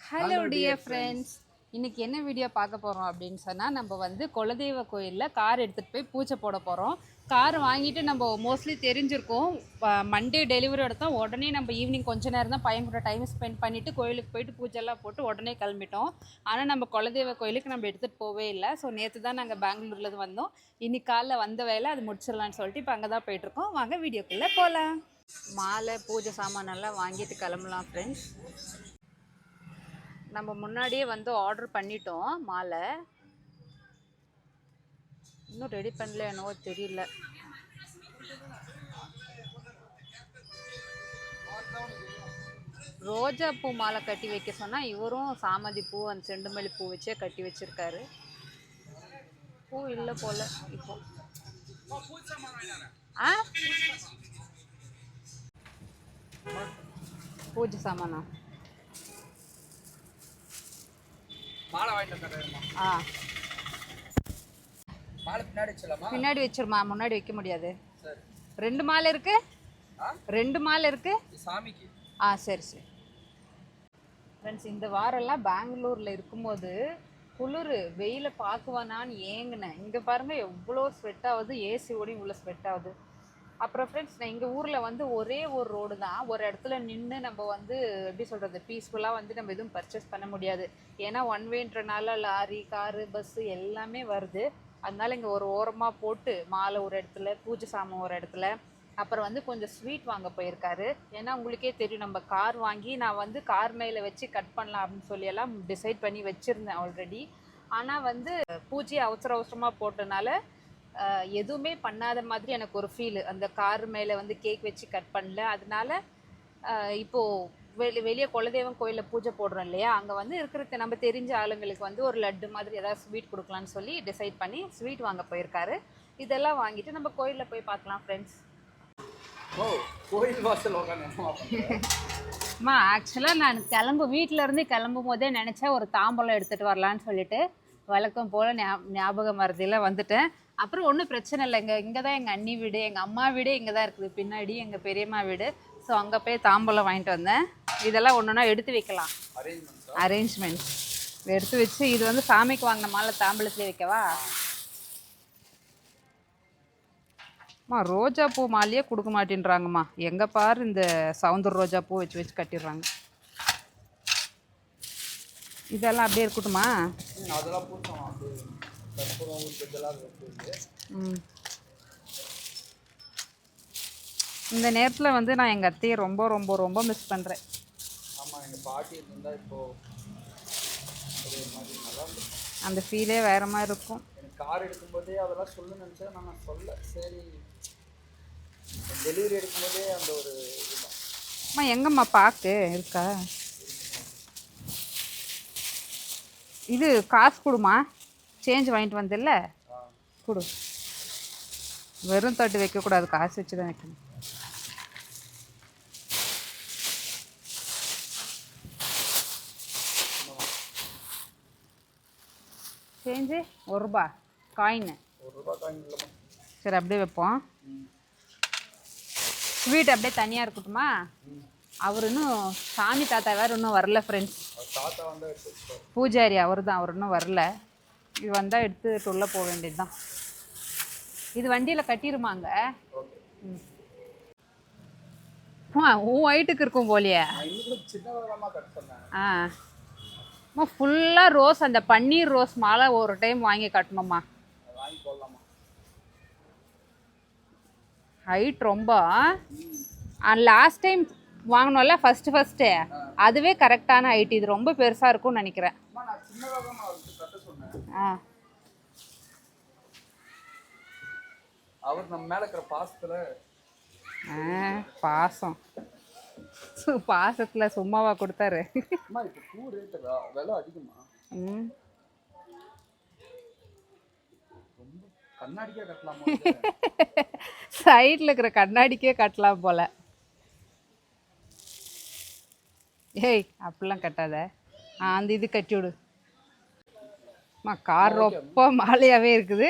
Hello dear friends, இன்றைக்கி என்ன video பார்க்க போகிறோம் அப்படின்னு சொன்னால், நம்ம வந்து குலதெய்வ கோயிலில் கார் எடுத்துகிட்டு போய் பூஜை போட போகிறோம். கார் வாங்கிட்டு நம்ம மோஸ்ட்லி தெரிஞ்சிருக்கோம், மண்டே டெலிவரி எடுத்தோம். உடனே நம்ம ஈவினிங் கொஞ்ச நேரம் தான் பையன் கூட டைம் ஸ்பெண்ட் பண்ணிவிட்டு கோயிலுக்கு போயிட்டு பூஜைலாம் போட்டு உடனே கிளம்பிட்டோம். ஆனால் நம்ம குலதெய்வ கோயிலுக்கு நம்ம எடுத்துகிட்டு போவே இல்லை. ஸோ நேற்று தான் நாங்கள் பெங்களூர்லேருந்து வந்தோம். இன்னைக்கு காலைல வந்த வேலை அது முடிச்சிடலான்னு சொல்லிட்டு இப்போ அங்கே தான் போயிட்டுருக்கோம். வாங்க வீடியோக்குள்ளே போகலாம். மாலை பூஜை சாமானெல்லாம் வாங்கிட்டு கிளம்பலாம் ஃப்ரெண்ட்ஸ். நம்ம முன்னாடியே வந்து ஆர்டர் பண்ணிட்டோம். மாலை இன்னும் ரெடி பண்ணல, என்னவோ தெரியல. ரோஜா பூ மாலை கட்டி வைக்க சொன்னால் இவரும் சாமந்தி பூ அந்த செண்டுமல்லி பூ வச்சே கட்டி வச்சிருக்காரு. பூ இல்லை போல இப்போ. பூஜை சாமானா பின்னாடி வச்சிருமா, முன்னாடி வைக்க முடியாது. 2 மாலை இருக்கு, 2 மாலை இருக்கு சாமிக்கு. சரி சரி ஃப்ரெண்ட்ஸ், இந்த வாரம்லாம் பெங்களூரில் இருக்கும்போது குளிர் வெயில பார்க்குவானான்னு ஏங்கினேன். இங்கே பாருங்க எவ்வளோ ஸ்வெட் ஆகுது, ஏசி ஓடி இவ்வளோ ஸ்வெட் ஆகுது. அப்புறம் ஃப்ரெண்ட்ஸ், நான் எங்கள் ஊரில் வந்து ஒரே ஒரு ரோடு தான், ஒரு இடத்துல நின்று நம்ம வந்து எப்படி சொல்கிறது, பீஸ்ஃபுல்லாக வந்து நம்ம எதுவும் பர்ச்சேஸ் பண்ண முடியாது. ஏன்னா ஒன்வேன்றனால லாரி காரு பஸ்ஸு எல்லாமே வருது. அதனால இங்கே ஒரு ஓரமாக போட்டு மாலை ஒரு இடத்துல, பூஜை சாமான் ஒரு இடத்துல, அப்புறம் வந்து கொஞ்சம் ஸ்வீட் வாங்க போயிருக்காரு. ஏன்னா உங்களுக்கே தெரியும், நம்ம கார் வாங்கி நான் வந்து கார் மேலே வச்சு கட் பண்ணலாம் அப்படின்னு சொல்லி எல்லாம் டிசைட் பண்ணி வச்சுருந்தேன் ஆல்ரெடி. ஆனால் வந்து பூஜை அவசரமாக போட்டனால எதுவுமே பண்ணாத மாதிரி எனக்கு ஒரு ஃபீல். அந்த கார் மேலே வந்து கேக் வச்சு கட் பண்ணல. அதனால இப்போது வெளியே குலதெய்வம் கோயிலில் பூஜை போடுறோம் இல்லையா, அங்கே வந்து இருக்கிற நம்ம தெரிஞ்ச ஆளுங்களுக்கு வந்து ஒரு லட்டு மாதிரி ஏதாவது ஸ்வீட் கொடுக்கலான்னு சொல்லி டிசைட் பண்ணி ஸ்வீட் வாங்க போயிருக்காரு. இதெல்லாம் வாங்கிட்டு நம்ம கோயிலில் போய் பார்க்கலாம் ஃப்ரெண்ட்ஸ். கோயில் வாசல் அம்மா, ஆக்சுவலாக நான் வீட்டிலேருந்து கிளம்பும் போதே நினச்சேன் ஒரு தாம்பலம் எடுத்துகிட்டு வரலான்னு சொல்லிட்டு வழக்கம் போல் ஞாபகம் மறதியில் வந்துட்டேன். அப்புறம் ஒன்றும் பிரச்சனை இல்லை, இங்கே தான் எங்கள் அண்ணி வீடு, எங்கள் அம்மா வீடு இங்கே தான் இருக்குது பின்னாடி, எங்கள் பெரியம்மா வீடு. ஸோ அங்கே போய் தாம்பலம் வாங்கிட்டு வந்தேன். இதெல்லாம் ஒன்று ஒன்றா எடுத்து வைக்கலாம், அரேஞ்ச்மெண்ட்ஸ் எடுத்து வச்சு. இது வந்து சாமிக்கு வாங்கின மாலை தாம்பலத்துலேயே வைக்கவா? அம்மா, ரோஜா பூ மாலையே கொடுக்க மாட்டேன்றாங்கம்மா. எங்கே பாரு இந்த சவுந்தர் ரோஜா பூ வச்சு வச்சு கட்டிடுறாங்க. இதெல்லாம் அப்படியே இருக்கட்டுமா? இந்த நேரத்தில் வந்து நான் எங்கள் அத்தையை ரொம்ப ரொம்ப ரொம்ப மிஸ் பண்ணுறேன். அந்த ஃபீலே வேற மாதிரி இருக்கும். கார் எடுக்கும்போதே அதெல்லாம் சொல்ல நினச்சேன், நான் சொல்ல. சரி, டெலிவரி எடுக்கும்போதே அந்த ஒரு அம்மா எங்கம்மா பாக்கு இருக்கா? இது காசு கொடுமா, சேஞ்ச் வாங்கிட்டு வந்தில்ல, கொடு. வெறும் தட்டு வைக்கக்கூடாது, காசு வச்சு தான் வைக்கணும். Change ₹1 coin. சரி, அப்படியே வைப்போம். ஸ்வீட் அப்படியே தனியாக இருக்கட்டுமா? அவர் இன்னும் சாமி தாத்தா வேறு இன்னும் வரல ஃப்ரெண்ட்ஸ். பூஜாரி அவர் தான், அவர் இன்னும் வரல. இது வந்தால் எடுத்துட்டு உள்ளே போக வேண்டியது தான். இது வண்டியில் கட்டிடுமாங்க? உன் வயிட்டுக்கு இருக்கும் போலியே. ஃபுல்லாக ரோஸ், அந்த பன்னீர் ரோஸ் மாலை ஒரு டைம் வாங்கி கட்டணுமா? ஹைட் ரொம்ப. லாஸ்ட் டைம் வாங்கினோம்ல ஃபஸ்ட்டு, அதுவே கரெக்டான ஹைட். இது ரொம்ப பெருசாக இருக்கும்னு நினைக்கிறேன். அவர் நம்ம மேல இருக்கிற பாசத்தில் சும்மாவா கொடுத்தாரு? விலை அதிகமா? கண்ணாடிக்கே கட்டலாமா? சைடில் இருக்கிற கண்ணாடிக்கே கட்டலாம் போல. ஏய், அப்படிலாம் கட்டாத. அந்த இது கட்டி விடு. கார் ரொம்ப மாலையாகவே இருக்குது.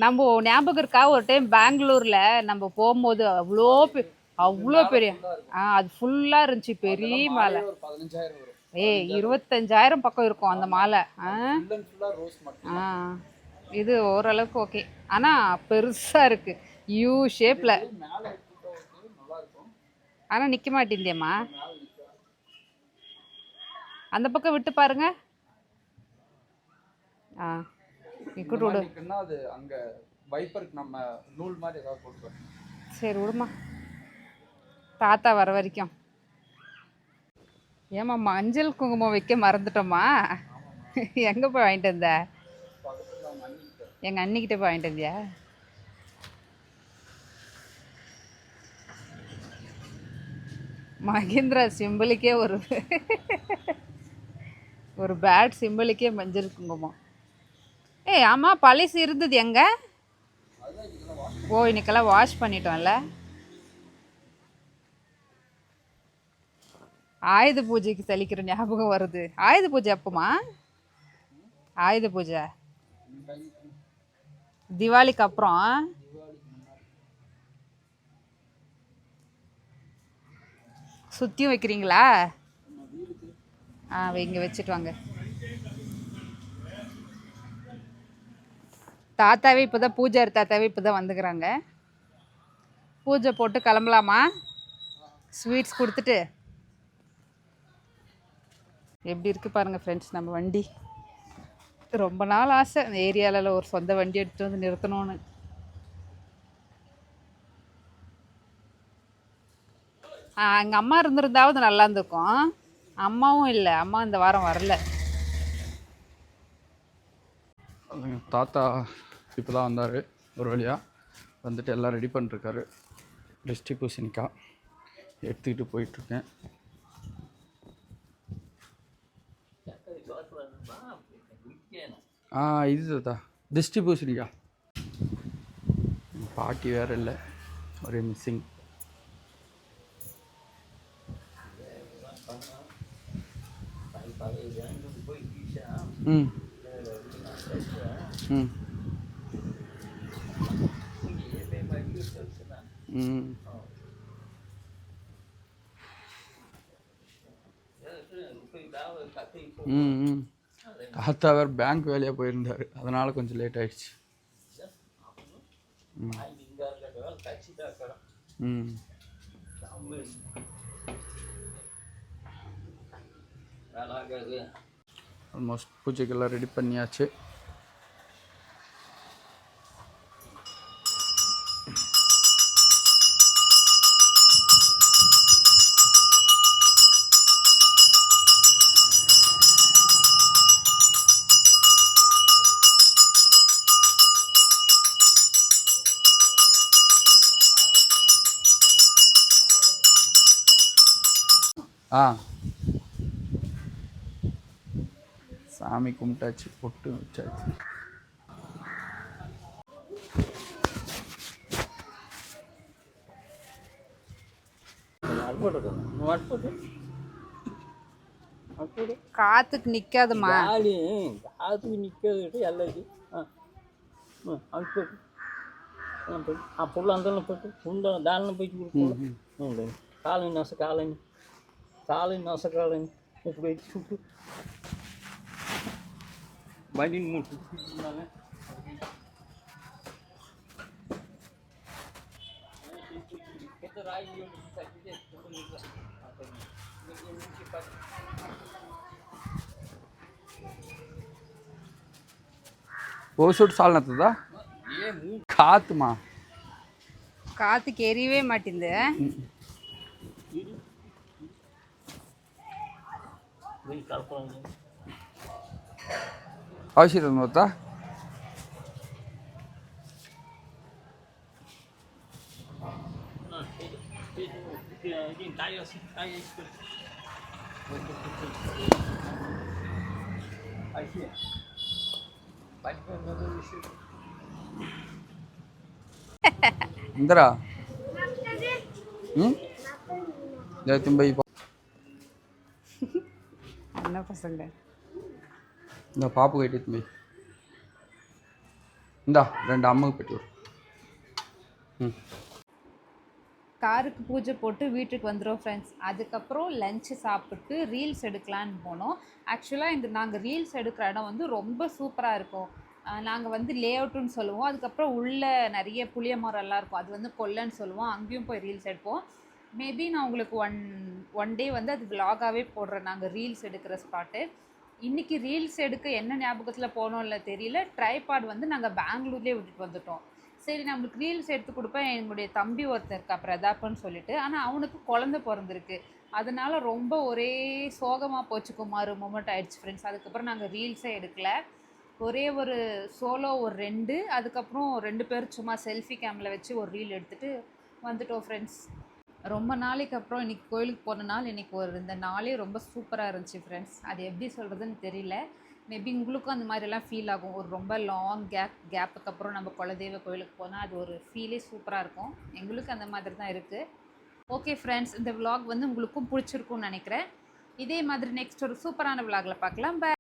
நம்ம ஞாபகம் இருக்கா, ஒரு டைம் பெங்களூரில் நம்ம போகும்போது அவ்வளோ அவ்வளோ பெரிய அது ஃபுல்லாக இருந்துச்சு பெரிய மாலை. ஒரு 15,000 வரும். 25,000 பக்கம் இருக்கும் அந்த மாலை. ரோஸ் மட்டும். இது ஓரளவுக்கு ஓகே. ஆனால் பெருசாக இருக்கு யூ ஷேப்பில். நல்லா இருக்கும். ஆனால் நிற்க மாட்டேந்தியம்மா. அந்த பக்கம் விட்டு பாருங்க. இக்குட்டு விடு. அது அங்க வைப்பருக்கு நம்ம நூல் மாதிரி ஏதாவது போட்டு. சரி விடுமா, தாத்தா வர வரைக்கும். ஏமா மஞ்சள் குங்குமம் வைக்க மறந்துட்டோமா? எங்கே போய் வாங்கிட்டு வந்த? எங்கள் அண்ணிக்கிட்ட போய் வாங்கிட்டு வந்தியா? மகேந்திரா சிம்பிளுக்கே ஒரு பேட் சிம்பிளுக்கே மஞ்சள் குங்குமம். ஆமாம், பழசு இருந்தது எங்க? ஓ, இன்னைக்கெல்லாம் வாஷ் பண்ணிட்டோம்ல. ஆயுத பூஜைக்கு தெளிக்கிற ஞாபகம் வருது. ஆயுத பூஜை எப்போமா? ஆயுத பூஜை திவாலிக்கு அப்புறம். சுத்தியும் வைக்கிறீங்களா? இங்கே வச்சுட்டு வாங்க. தாத்தாவே இப்போதான் பூஜாரி தாத்தாவே இப்போதான் வந்துக்கிறாங்க. பூஜை போட்டு கிளம்பலாமா? ஸ்வீட்ஸ் கொடுத்துட்டு. எப்படி இருக்குது பாருங்கள் ஃப்ரெண்ட்ஸ் நம்ம வண்டி. ரொம்ப நாள் ஆசை இந்த ஏரியாவில் ஒரு சொந்த வண்டி எடுத்துகிட்டு வந்து நிறுத்தணும்னு. எங்கள் அம்மா இருந்திருந்தாவது நல்லா இருந்திருக்கும். அம்மாவும் இல்லை, அம்மா இந்த வாரம் வரல. தாத்தா இப்போ தான் வந்தார். ஒரு வழியாக வந்துட்டு எல்லாம் ரெடி பண்ணிருக்காரு. டிஸ்டி பூசணிக்காய் எடுத்துக்கிட்டு போயிட்டுருக்கேன். இது தாத்தா டிஸ்டி பூசணிக்காய். பாட்டி வேறு இல்லை, ஒரே மிஸ்ஸிங். ம் ம் ம் ம் தாத்தா வேறு பேங்க் வேலையாக போயிருந்தார், அதனால் கொஞ்சம் லேட் ஆயிடுச்சு. ம் ஆல்மோஸ்ட் பூஜைக்கெல்லாம் ரெடி பண்ணியாச்சு. சாமி கும்பிட்டாச்சு, பொட்டு வச்சாச்சு. காத்துக்கு நிக்காதுமா. காத்துக்கு நிற்கிறது எல்லாத்தையும் అప్పుడు అందరం పెట్టు ఉండ దానిలో పెట్టి కూడుకోండి కాలని నసకాలని ఇప్పుడు ఎత్తి చుట్టూ బండిని ముట్టు ஓசோட்டு சால் நத்துதா காத்துமா காத்துக்கு எரியவே மாட்டேங்குது. அவசியம் நோத்தா ఇందరా తింబై அண்ணா பசங்க இந்த பாப்பு கட்டி திம்பை இந்தா ரெண்டு அம்முக்கு பெட்டு காருக்கு பூஜை போட்டு வீட்டுக்கு வந்துடும் ஃப்ரெண்ட்ஸ். அதுக்கப்புறம் லஞ்சு சாப்பிட்டு ரீல்ஸ் எடுக்கலான்னு போனோம். ஆக்சுவலாக நாங்கள் ரீல்ஸ் எடுக்கிற இடம் வந்து ரொம்ப சூப்பராக இருக்கும். நாங்கள் வந்து லே அவுட்டுன்னு சொல்லுவோம். அதுக்கப்புறம் உள்ளே நிறைய புளிய மரம்லாம் இருக்கும், அது வந்து கொல்லைன்னு சொல்லுவோம். அங்கேயும் போய் ரீல்ஸ் எடுப்போம். மேபி நான் உங்களுக்கு ஒன் டே வந்து அது விலாகாகவே போடுறேன், நாங்கள் ரீல்ஸ் எடுக்கிற ஸ்பாட்டு. இன்றைக்கி ரீல்ஸ் எடுக்க என்ன ஞாபகத்தில் போனோம் இல்லை தெரியல, ட்ரைபாட் வந்து நாங்கள் பெங்களூர்லேயே விட்டுட்டு வந்துட்டோம். சரி நம்மளுக்கு ரீல்ஸ் எடுத்து கொடுப்பேன், என்னுடைய தம்பி ஒருத்தர் இருக்கா பிரதாப்னு சொல்லிட்டு. ஆனால் அவனுக்கு குழந்தை பிறந்திருக்கு, அதனால் ரொம்ப ஒரே சோகமாக போச்சு, குமார் மூமெண்ட் ஆயிடுச்சு ஃப்ரெண்ட்ஸ். அதுக்கப்புறம் நாங்கள் ரீல்ஸே எடுக்கலை. ஒரே ஒரு சோலோ ஒரு 2, அதுக்கப்புறம் 2 பேர் சும்மா செல்ஃபி கேமில் வச்சு ஒரு ரீல் எடுத்துகிட்டு வந்துட்டோம் ஃப்ரெண்ட்ஸ். ரொம்ப நாளைக்கு அப்புறம் இன்றைக்கி கோயிலுக்கு போன நாள், இன்றைக்கி இந்த நாளே ரொம்ப சூப்பராக இருந்துச்சு ஃப்ரெண்ட்ஸ். அது எப்படி சொல்கிறதுன்னு தெரியல. மேபி உங்களுக்கும் அந்த மாதிரிலாம் ஃபீல் ஆகும். ஒரு ரொம்ப லாங் கேப்புக்கு அப்புறம் நம்ம குலதெய்வ கோயிலுக்கு போனால் அது ஒரு ஃபீலே சூப்பராக இருக்கும். எங்களுக்கு அந்த மாதிரி தான் இருக்குது. ஓகே ஃப்ரெண்ட்ஸ், இந்த விலாக் வந்து உங்களுக்கும் பிடிச்சிருக்கும்னு நினைக்கிறேன். இதே மாதிரி நெக்ஸ்ட் ஒரு சூப்பரான விலாகில் பார்க்கலாம். பை.